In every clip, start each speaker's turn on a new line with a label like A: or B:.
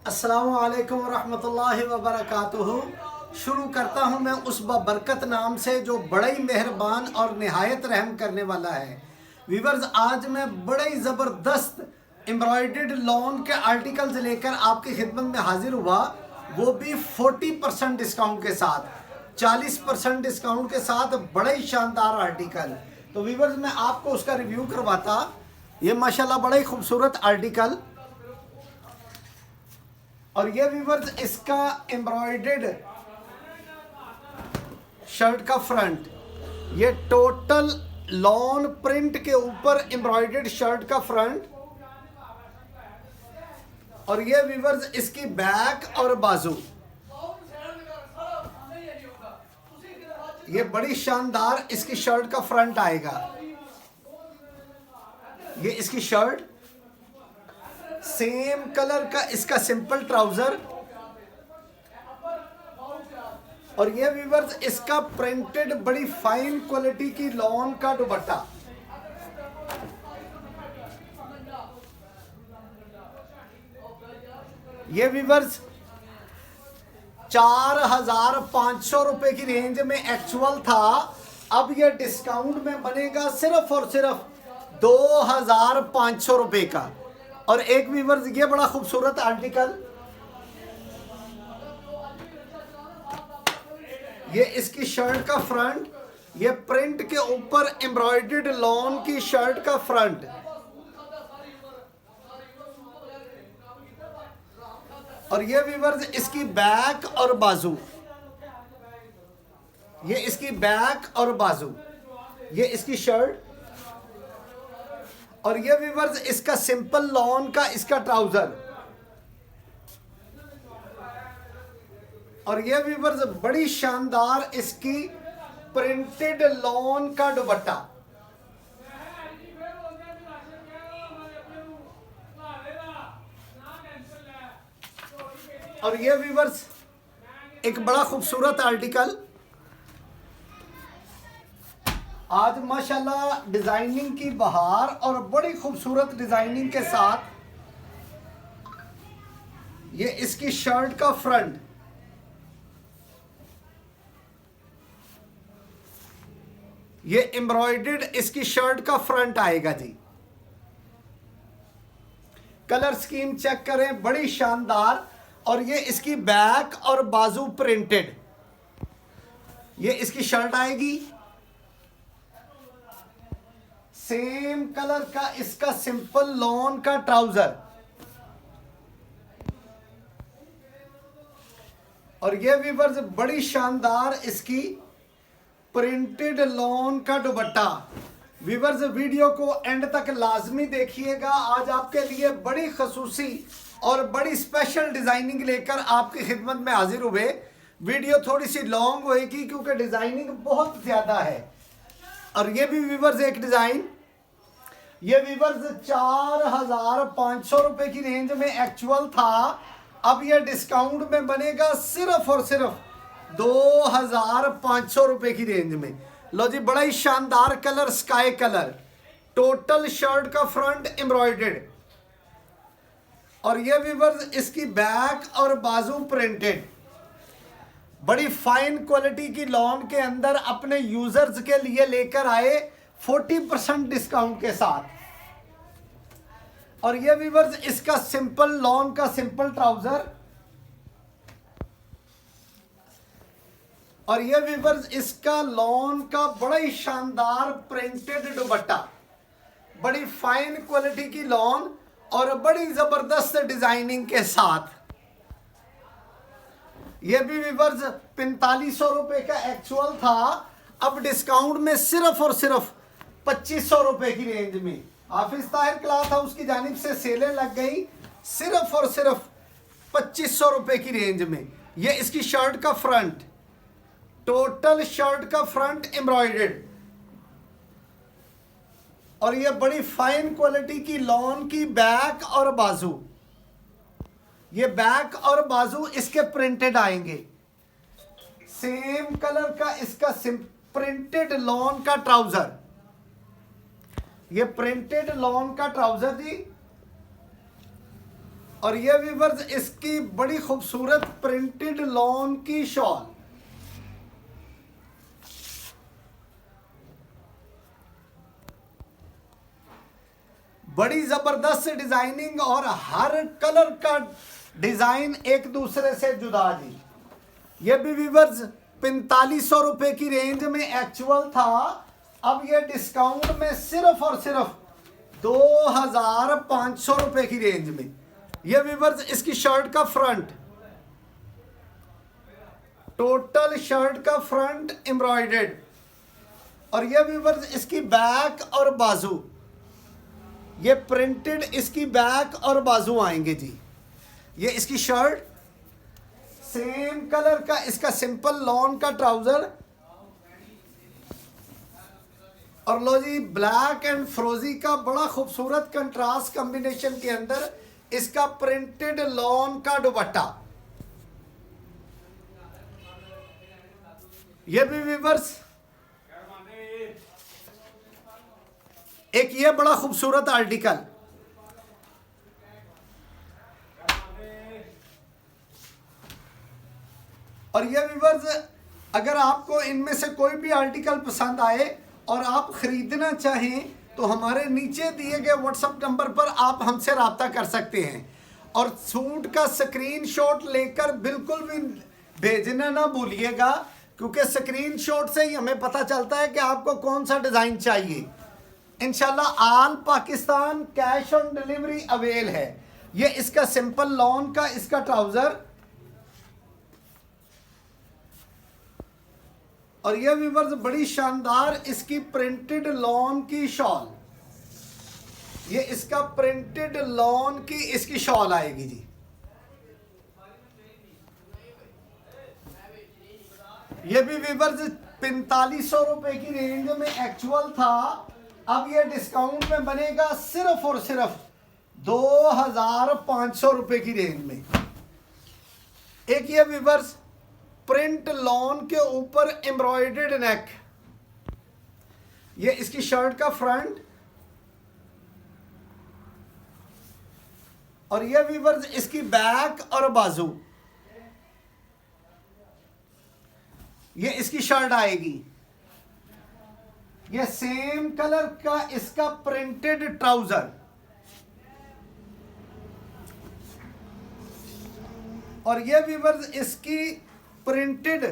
A: अस्सलामु अलैकुम रहमतुल्लाहि व बरकातुहू। शुरू करता हूँ मैं उस बरकत नाम से जो बड़ा ही मेहरबान और नहायत रहम करने वाला है। वीवर्स, आज मैं बड़े ही ज़बरदस्त एम्ब्रॉयडर्ड लॉन के आर्टिकल्स लेकर आपकी खिदमत में हाजिर हुआ, वो भी 40% डिस्काउंट के साथ, 40% डिस्काउंट के साथ। बड़ा ही शानदार आर्टिकल। तो वीवर्स, मैं आपको उसका रिव्यू करवाता। ये माशाल्लाह बड़ा ही खूबसूरत आर्टिकल। और ये व्यूवर्स इसका एम्ब्रॉयडर्ड शर्ट का फ्रंट, ये टोटल लॉन प्रिंट के ऊपर एम्ब्रॉयडर्ड शर्ट का फ्रंट। और ये व्यूवर्स इसकी बैक और बाजू, ये बड़ी शानदार इसकी शर्ट का फ्रंट आएगा। ये इसकी शर्ट, सेम कलर का इसका सिंपल ट्राउजर। और ये व्यूवर्स इसका प्रिंटेड बड़ी फाइन क्वालिटी की लॉन का दुपट्टा। ये व्यूवर्स 4,500 रुपए की रेंज में एक्चुअल था, अब ये डिस्काउंट में बनेगा सिर्फ और सिर्फ 2,500 रुपए का। और एक व्यूवर्स ये बड़ा खूबसूरत आर्टिकल, ये इसकी शर्ट का फ्रंट, ये प्रिंट के ऊपर एम्ब्रॉयडर्ड लॉन की शर्ट का फ्रंट। और ये व्यूवर्स इसकी बैक और बाजू, ये इसकी बैक और बाजू, ये इसकी शर्ट। और ये व्यूवर्स इसका सिंपल लॉन का इसका ट्राउजर। और ये व्यूवर्स बड़ी शानदार इसकी प्रिंटेड लॉन का दुपट्टा। और ये व्यूवर्स एक बड़ा खूबसूरत आर्टिकल। आज माशाल्लाह डिजाइनिंग की बहार और बड़ी खूबसूरत डिजाइनिंग के साथ ये इसकी शर्ट का फ्रंट, ये एम्ब्रॉयडर्ड इसकी शर्ट का फ्रंट आएगा जी। कलर स्कीम चेक करें, बड़ी शानदार। और ये इसकी बैक और बाजू प्रिंटेड, ये इसकी शर्ट आएगी। सेम कलर का इसका सिंपल लॉन का ट्राउजर। और ये व्यूवर्स बड़ी शानदार इसकी प्रिंटेड लॉन का दुपट्टा। व्यूवर्स वीडियो को एंड तक लाजमी देखिएगा, आज आपके लिए बड़ी खसूसी और बड़ी स्पेशल डिजाइनिंग लेकर आपकी खिदमत में हाजिर हुए। वीडियो थोड़ी सी लॉन्ग होएगी क्योंकि डिजाइनिंग बहुत ज्यादा है। और ये भी व्यूवर्स एक डिजाइन, ये व्यूवर्स 4,500 रुपए की रेंज में एक्चुअल था, अब ये डिस्काउंट में बनेगा सिर्फ और सिर्फ 2,500 रुपए की रेंज में। लो जी, बड़ा ही शानदार colour, sky colour, total shirt का फ्रंट एम्ब्रॉयडर्ड। और ये व्यूवर्स इसकी बैक और बाजू प्रिंटेड, बड़ी फाइन क्वालिटी की लॉन के अंदर अपने यूजर्स के लिए लेकर आए 40% डिस्काउंट के साथ। और ये व्यूवर्स इसका सिंपल लॉन का सिंपल ट्राउजर। और ये व्यूवर्स इसका लॉन का बड़ा ही शानदार प्रिंटेड दुपट्टा, बड़ी फाइन क्वालिटी की लॉन और बड़ी जबरदस्त डिजाइनिंग के साथ। ये भी व्यूवर्स 4500 रुपए का एक्चुअल था, अब डिस्काउंट में सिर्फ और सिर्फ 2500 रुपए की रेंज में। हाफिज ताहिर क्लॉथ हाउस की जानिब से सेलें लग गई, सिर्फ और सिर्फ 2500 रुपए की रेंज में। ये इसकी शर्ट का फ्रंट, टोटल शर्ट का फ्रंट एम्ब्रॉयडर्ड। और ये बड़ी फाइन क्वालिटी की लॉन की बैक और बाजू, ये बैक और बाजू इसके प्रिंटेड आएंगे। सेम कलर का इसका प्रिंटेड लॉन का ट्राउजर, ये प्रिंटेड लॉन का ट्राउजर जी। और ये व्यूअर्स इसकी बड़ी खूबसूरत प्रिंटेड लॉन की शॉल। बड़ी जबरदस्त डिजाइनिंग और हर कलर का डिजाइन एक दूसरे से जुदा जी। ये भी व्यूअर्स 4500 रुपए की रेंज में एक्चुअल था, अब ये डिस्काउंट में सिर्फ और सिर्फ 2500 रुपए की रेंज में। ये व्यूअर्स इसकी शर्ट का फ्रंट, टोटल शर्ट का फ्रंट एम्ब्रॉयडर्ड, और ये व्यूअर्स इसकी बैक और बाजू, ये प्रिंटेड इसकी बैक और बाजू आएंगे जी। ये इसकी शर्ट, सेम कलर का इसका सिंपल लॉन का ट्राउजर, और लो जी ब्लैक एंड फ्रोजी का बड़ा खूबसूरत कंट्रास्ट कॉम्बिनेशन के अंदर इसका प्रिंटेड लॉन का दुपट्टा। ये भी व्यूअर्स एक ये बड़ा खूबसूरत आर्टिकल, और ये व्यूअर्स अगर आपको इनमें से कोई भी आर्टिकल पसंद आए और आप खरीदना चाहें तो हमारे नीचे दिए गए व्हाट्सएप नंबर पर आप हमसे रब्ता कर सकते हैं, और सूट का स्क्रीनशॉट लेकर बिल्कुल भी भेजना ना भूलिएगा, क्योंकि स्क्रीनशॉट से ही हमें पता चलता है कि आपको कौन सा डिज़ाइन चाहिए। इंशाल्लाह all Pakistan cash on delivery avail है। ये इसका सिंपल लॉन का इसका ट्राउजर, और ये व्यूअर्स बड़ी शानदार इसकी प्रिंटेड लॉन की शॉल। ये इसका प्रिंटेड लॉन की इसकी शॉल आएगी जी। ये भी व्यूअर्स 4500 रुपए की रेंज में एक्चुअल था, अब ये डिस्काउंट में बनेगा सिर्फ और सिर्फ 2500 रुपए की रेंज में। एक ये व्यूअर्स प्रिंट लॉन के ऊपर एम्ब्रॉयडर्ड नेक, ये इसकी शर्ट का फ्रंट, और ये व्यूअर्स इसकी बैक और बाजू, ये इसकी शर्ट आएगी। ये सेम कलर का इसका प्रिंटेड ट्राउजर, और ये व्यूअर्स इसकी प्रिंटेड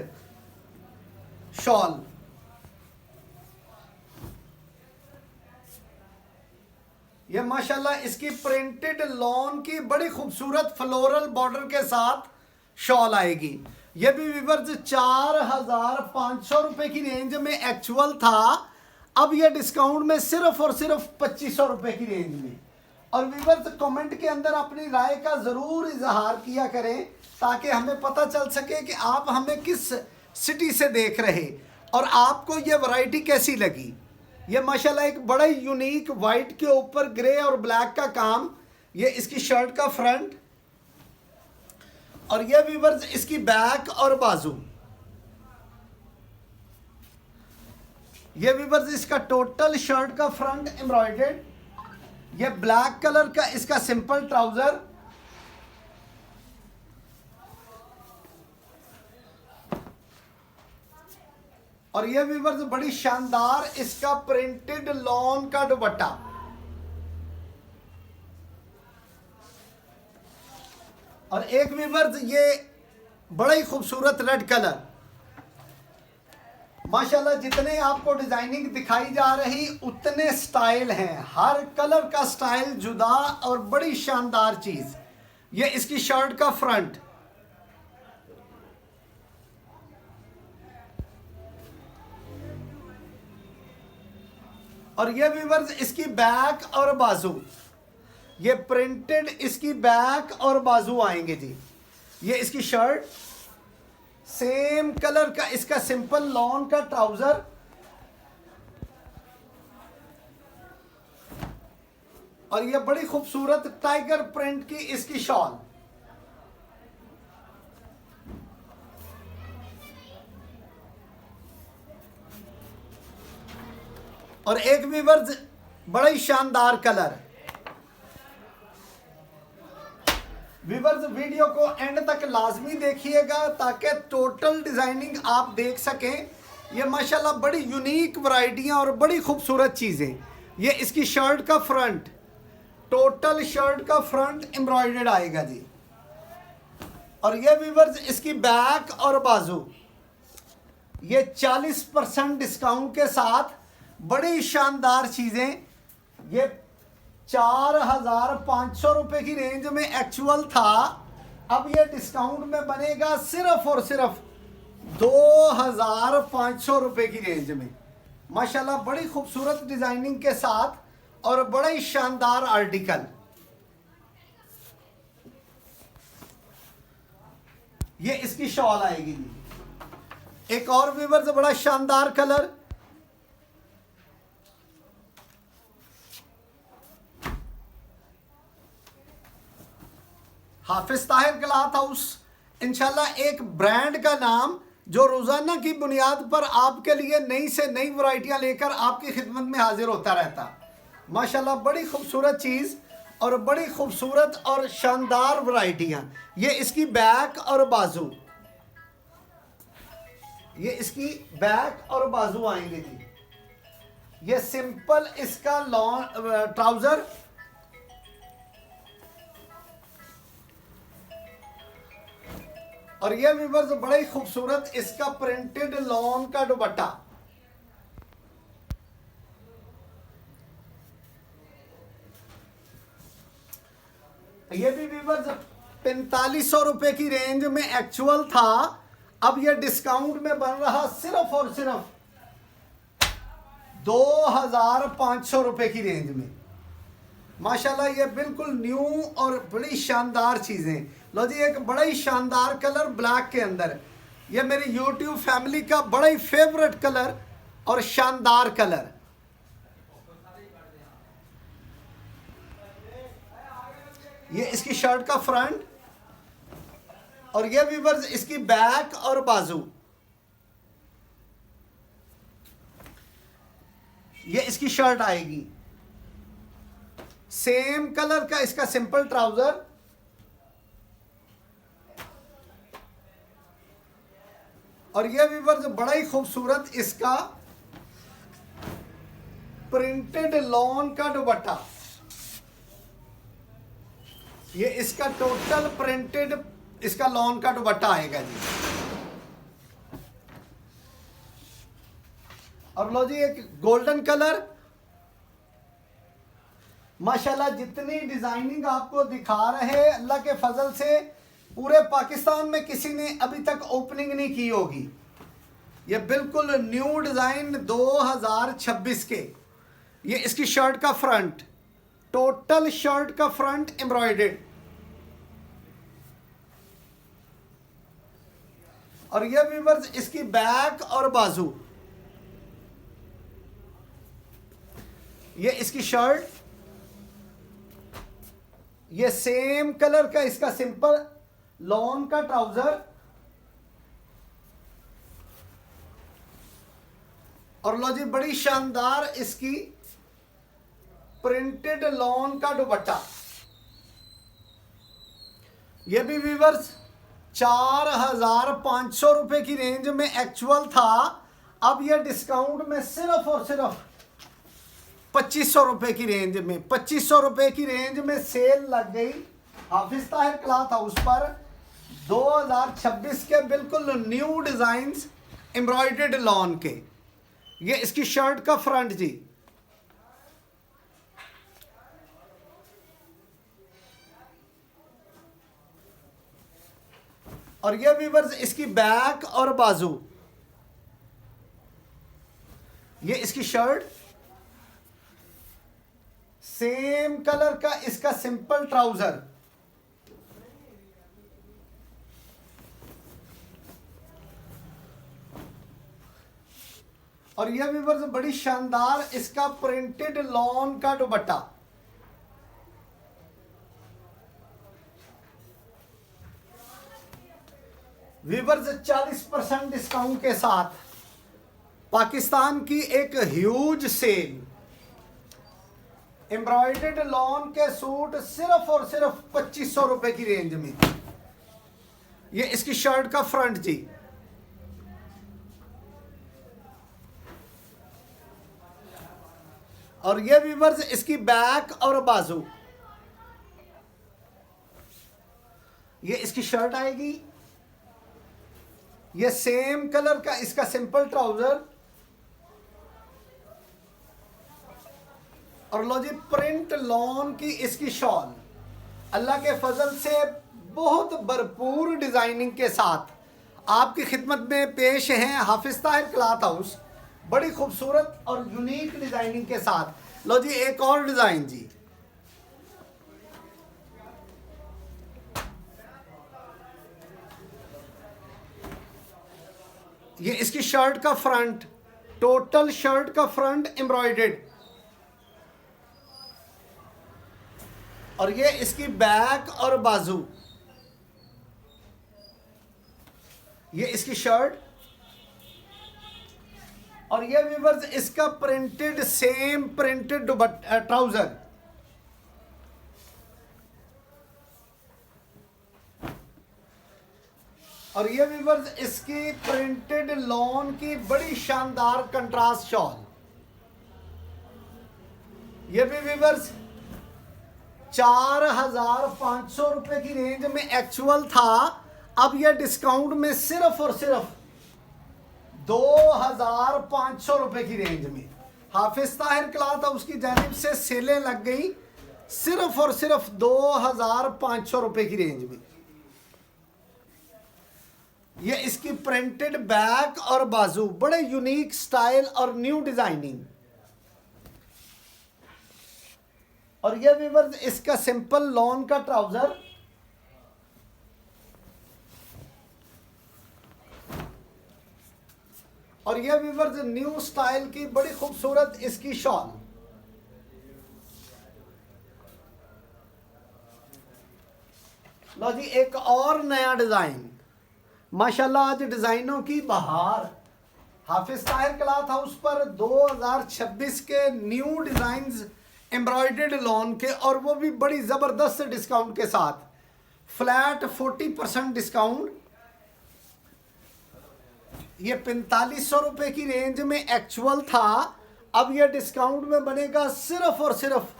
A: शॉल। ये माशाल्लाह इसकी प्रिंटेड लॉन की बड़ी खूबसूरत फ्लोरल बॉर्डर के साथ शॉल आएगी। ये भी व्यूअर्स 4500 रुपए की रेंज में एक्चुअल था, अब ये डिस्काउंट में सिर्फ और सिर्फ 2500 रुपए की रेंज में। और व्यूअर्स कमेंट के अंदर अपनी राय का ज़रूर इजहार किया करें, ताकि हमें पता चल सके कि आप हमें किस सिटी से देख रहे और आपको ये वैरायटी कैसी लगी। ये माशाल्लाह एक बड़ा यूनिक वाइट के ऊपर ग्रे और ब्लैक का काम, ये इसकी शर्ट का फ्रंट, और ये व्यूअर्स इसकी बैक और बाजू। ये व्यूअर्स इसका टोटल शर्ट का फ्रंट एम्ब्रॉयडर्ड, ये ब्लैक कलर का इसका सिंपल ट्राउजर, और ये व्यूअर्स बड़ी शानदार इसका प्रिंटेड लॉन का दुपट्टा। और एक व्यूअर्स ये बड़ा ही खूबसूरत रेड कलर। माशाल्लाह जितने आपको डिजाइनिंग दिखाई जा रही उतने स्टाइल हैं, हर कलर का स्टाइल जुदा और बड़ी शानदार चीज। ये इसकी शर्ट का फ्रंट, और ये व्यूअर्स इसकी बैक और बाजू, ये प्रिंटेड इसकी बैक और बाजू आएंगे जी। ये इसकी शर्ट, सेम कलर का इसका सिंपल लॉन का ट्राउजर, और ये बड़ी खूबसूरत टाइगर प्रिंट की इसकी शॉल। और एक व्यूअर्स बड़ा ही शानदार कलर, वीडियो को एंड तक लाजमी देखिएगा ताकि टोटल डिज़ाइनिंग आप देख सकें। ये माशाल्लाह बड़ी यूनिक वैरायटियाँ और बड़ी खूबसूरत चीज़ें। ये इसकी शर्ट का फ्रंट, टोटल शर्ट का फ्रंट एम्ब्रॉयडर्ड आएगा जी। और ये व्यूअर्स इसकी बैक और बाजू, ये 40% डिस्काउंट के साथ बड़ी शानदार चीज़ें। ये 4,500 रुपये की रेंज में एक्चुअल था, अब ये डिस्काउंट में बनेगा सिर्फ और सिर्फ 2,500 रुपये की रेंज में। माशाल्लाह बड़ी खूबसूरत डिज़ाइनिंग के साथ और बड़ा ही शानदार आर्टिकल। ये इसकी शॉल आएगी जी। एक और व्यूअर्स बड़ा शानदार कलर, हाफिज ताहिर क्लॉथ हाउस इंशाल्लाह एक ब्रांड का नाम जो रोज़ाना की बुनियाद पर आपके लिए नई से नई वैरायटियां लेकर आपकी खिदमत में हाजिर होता रहता। माशाल्लाह बड़ी खूबसूरत चीज़ और बड़ी खूबसूरत और शानदार वैरायटियां। ये इसकी बैक और बाजू, ये इसकी बैक और बाजू आएंगे जी। ये सिंपल इसका लॉन्ग ट्राउज़र, और ये व्यूअर्स बड़ा ही खूबसूरत इसका प्रिंटेड लॉन का दुपट्टा। ये भी व्यूअर्स 4500 रुपए की रेंज में एक्चुअल था, अब ये डिस्काउंट में बन रहा सिर्फ और सिर्फ 2,500 रुपए की रेंज में। माशाल्लाह ये बिल्कुल न्यू और बड़ी शानदार चीज़ें। लो जी, एक बड़ा ही शानदार कलर ब्लैक के अंदर, ये मेरी यूट्यूब फैमिली का बड़ा ही फेवरेट कलर और शानदार कलर। ये इसकी शर्ट का फ्रंट और ये व्यूअर्स इसकी बैक और बाजू। ये इसकी शर्ट आएगी, सेम कलर का इसका सिंपल ट्राउजर, और ये व्यूअर्स बड़ा ही खूबसूरत इसका प्रिंटेड लॉन का दुपट्टा। ये इसका टोटल प्रिंटेड इसका लॉन का दुपट्टा आएगा जी। और लो जी, एक गोल्डन कलर। माशाल्लाह जितनी डिजाइनिंग आपको दिखा रहे, अल्लाह के फजल से पूरे पाकिस्तान में किसी ने अभी तक ओपनिंग नहीं की होगी। ये बिल्कुल न्यू डिजाइन 2026 के। ये इसकी शर्ट का फ्रंट, टोटल शर्ट का फ्रंट एम्ब्रॉयडर्ड, और ये व्यूअर्स इसकी बैक और बाजू। ये इसकी शर्ट, ये सेम कलर का इसका सिंपल लॉन का ट्राउजर, और लो जी बड़ी शानदार इसकी प्रिंटेड लॉन का दुपट्टा। ये भी व्यूअर्स 4,500 रुपए की रेंज में एक्चुअल था, अब ये डिस्काउंट में सिर्फ और सिर्फ 2500 रुपए की रेंज में, 2500 रुपए की रेंज में सेल लग गई हाफिज ताहिर क्लॉथ हाउस पर। 2026 के बिल्कुल न्यू डिजाइन्स एम्ब्रॉयडर्ड लॉन के। ये इसकी शर्ट का फ्रंट जी, और ये व्यूअर्स इसकी बैक और बाजू। ये इसकी शर्ट, सेम कलर का इसका सिंपल ट्राउजर, और यह व्यूअर्स बड़ी शानदार इसका प्रिंटेड लॉन का दुपट्टा। व्यूअर्स 40% डिस्काउंट के साथ पाकिस्तान की एक ह्यूज सेल, एम्ब्रॉयडर्ड लॉन के सूट सिर्फ और सिर्फ 2500 रुपए की रेंज में। ये इसकी शर्ट का फ्रंट जी। और ये व्यूअर्स इसकी बैक और बाजू। ये इसकी शर्ट आएगी, ये सेम कलर का इसका सिंपल ट्राउजर। और लो जी प्रिंट लॉन की इसकी शॉल, अल्लाह के फजल से बहुत भरपूर डिजाइनिंग के साथ आपकी खिदमत में पेश हैं हाफिज ताहिर क्लॉथ हाउस, बड़ी खूबसूरत और यूनिक डिजाइनिंग के साथ। लो जी एक और डिजाइन जी। ये इसकी शर्ट का फ्रंट, टोटल शर्ट का फ्रंट एम्ब्रॉयडर्ड। और ये इसकी बैक और बाजू। ये इसकी शर्ट। और ये व्यूअर्स इसका प्रिंटेड, सेम प्रिंटेड ट्राउजर। और ये व्यूअर्स इसकी प्रिंटेड लॉन की बड़ी शानदार कंट्रास्ट शॉल। ये भी व्यूअर्स 4,500 रुपए की रेंज में एक्चुअल था, अब यह डिस्काउंट में सिर्फ और सिर्फ 2,500 रुपए की रेंज में हाफिज ताहिर क्लॉथ हाउस की जानिब से सेलें लग गई, सिर्फ और सिर्फ 2,500 रुपए की रेंज में। ये इसकी प्रिंटेड बैक और बाजू, बड़े यूनिक स्टाइल और न्यू डिजाइनिंग। और ये व्यूअर्स इसका सिंपल लॉन का ट्राउजर। और ये व्यूअर्स न्यू स्टाइल की बड़ी खूबसूरत इसकी शॉल। लो जी एक और नया डिजाइन, माशाल्लाह आज डिजाइनों की बहार। हाफिज ताहिर क्लॉथ हाउस पर 2026 के न्यू डिजाइन्स एम्ब्रॉयडर्ड लॉन के, और वो भी बड़ी ज़बरदस्त डिस्काउंट के साथ, फ्लैट 40% डिस्काउंट। ये 4500 रुपए की रेंज में एक्चुअल था, अब ये डिस्काउंट में बनेगा सिर्फ और सिर्फ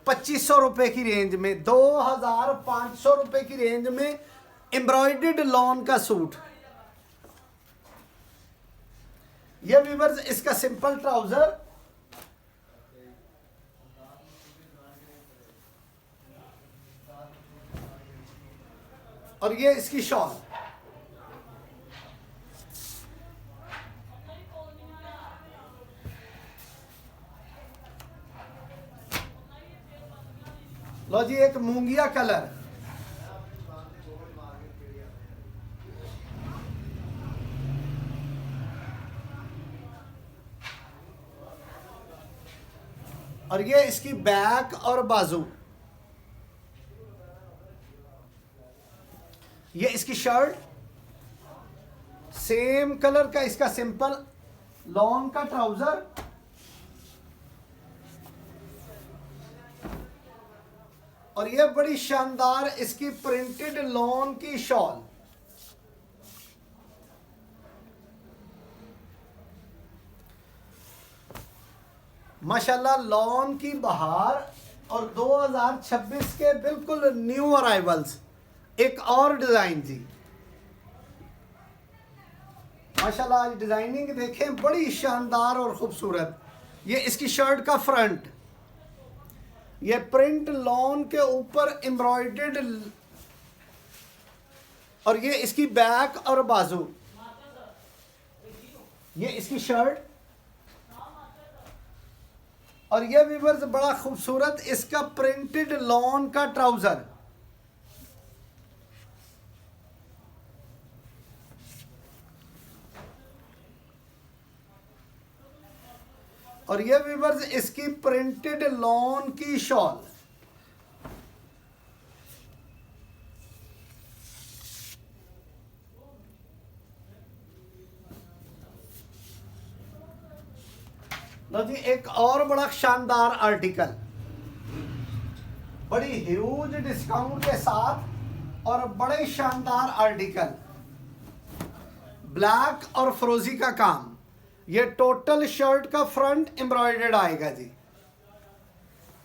A: 2500 रुपए की रेंज में, 2,500 रुपए की रेंज में एम्ब्रॉयडर्ड लॉन का सूट। ये व्यूअर्स इसका सिंपल ट्राउजर। और ये इसकी शॉल। लो जी एक मूंगिया कलर। और ये इसकी बैक और बाजू। ये इसकी शर्ट, सेम कलर का इसका सिंपल लॉन का ट्राउजर। और ये बड़ी शानदार इसकी प्रिंटेड लॉन की शॉल। माशाल्लाह लॉन की बहार और 2026 के बिल्कुल न्यू अराइवल्स। एक और डिजाइन जी, माशाल्लाह आज डिजाइनिंग देखें बड़ी शानदार और खूबसूरत। ये इसकी शर्ट का फ्रंट, ये प्रिंट लॉन के ऊपर एम्ब्रॉयडर्ड। और ये इसकी बैक और बाजू। ये इसकी शर्ट। और ये व्यूअर्स बड़ा खूबसूरत इसका प्रिंटेड लॉन का ट्राउजर। और ये व्यूअर्स इसकी प्रिंटेड लॉन की शॉल। लो जी एक और बड़ा शानदार आर्टिकल, बड़ी ह्यूज डिस्काउंट के साथ और बड़े शानदार आर्टिकल, ब्लैक और फ्रोजी का काम। ये टोटल शर्ट का फ्रंट एम्ब्रॉयडर्ड आएगा जी।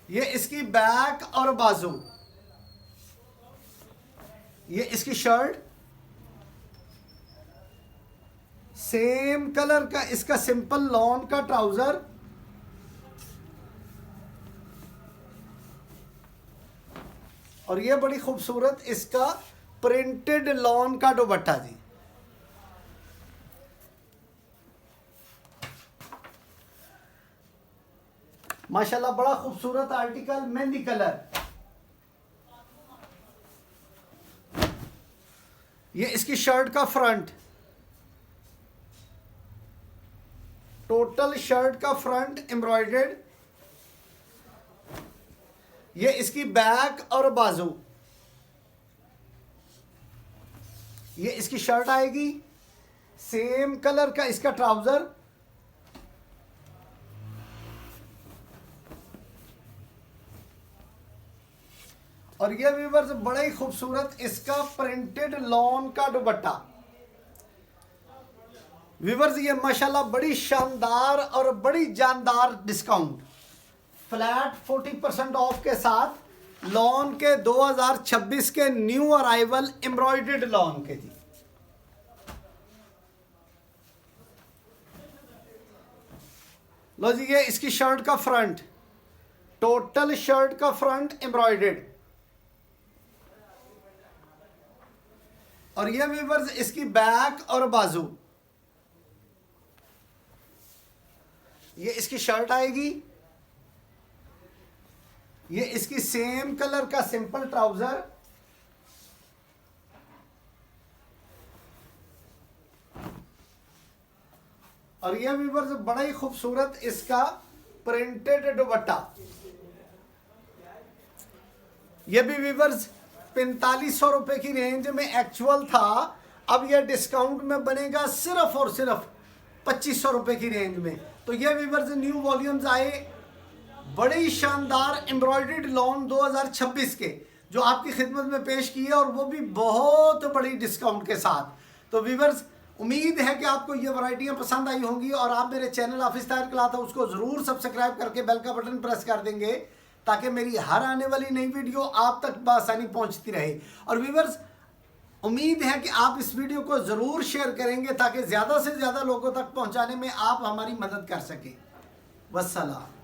A: ये इसकी बैक और बाजू, ये इसकी शर्ट, सेम कलर का इसका सिंपल लॉन का ट्राउजर, और ये बड़ी खूबसूरत इसका प्रिंटेड लॉन का दुपट्टा जी। माशाल्लाह बड़ा खूबसूरत आर्टिकल, मेहंदी कलर। ये इसकी शर्ट का फ्रंट, टोटल शर्ट का फ्रंट एम्ब्रॉयडर्ड। ये इसकी बैक और बाजू, ये इसकी शर्ट आएगी, सेम कलर का इसका ट्राउजर, और ये व्यूअर्स बड़ा ही खूबसूरत इसका प्रिंटेड लॉन का दुपट्टा। व्यूअर्स ये माशाल्लाह बड़ी शानदार और बड़ी जानदार डिस्काउंट, फ्लैट 40% ऑफ के साथ लॉन के 2026 के न्यू अराइवल एम्ब्रॉयडर्ड लॉन के जी। लो जी, ये इसकी शर्ट का फ्रंट, टोटल शर्ट का फ्रंट एम्ब्रॉयडर्ड, और ये व्यूअर्स इसकी बैक और बाजू। ये इसकी शर्ट आएगी, ये इसकी सेम कलर का सिंपल ट्राउजर, और ये व्यूअर्स बड़ा ही खूबसूरत इसका प्रिंटेड दुपट्टा। ये भी व्यूअर्स 4500 रुपए की रेंज में एक्चुअल था, अब यह डिस्काउंट में बनेगा सिर्फ और सिर्फ 2500 रुपए की रेंज में। तो ये व्यूअर्स न्यू वॉल्यूम्स आए, बड़ी शानदार एम्ब्रॉयडर्ड लॉन 2026 के, जो आपकी खिदमत में पेश किए, और वो भी बहुत बड़ी डिस्काउंट के साथ। तो व्यूअर्स उम्मीद है कि आपको ये वैरायटियां पसंद आई होंगी, और आप मेरे चैनल हाफिज ताहिर क्लॉथ हाउस उसको ज़रूर सब्सक्राइब करके बेल का बटन प्रेस कर देंगे, ताकि मेरी हर आने वाली नई वीडियो आप तक बआसानी पहुंचती रहे। और व्यूअर्स उम्मीद है कि आप इस वीडियो को ज़रूर शेयर करेंगे, ताकि ज़्यादा से ज़्यादा लोगों तक पहुंचाने में आप हमारी मदद कर सकें। वस्सलाम।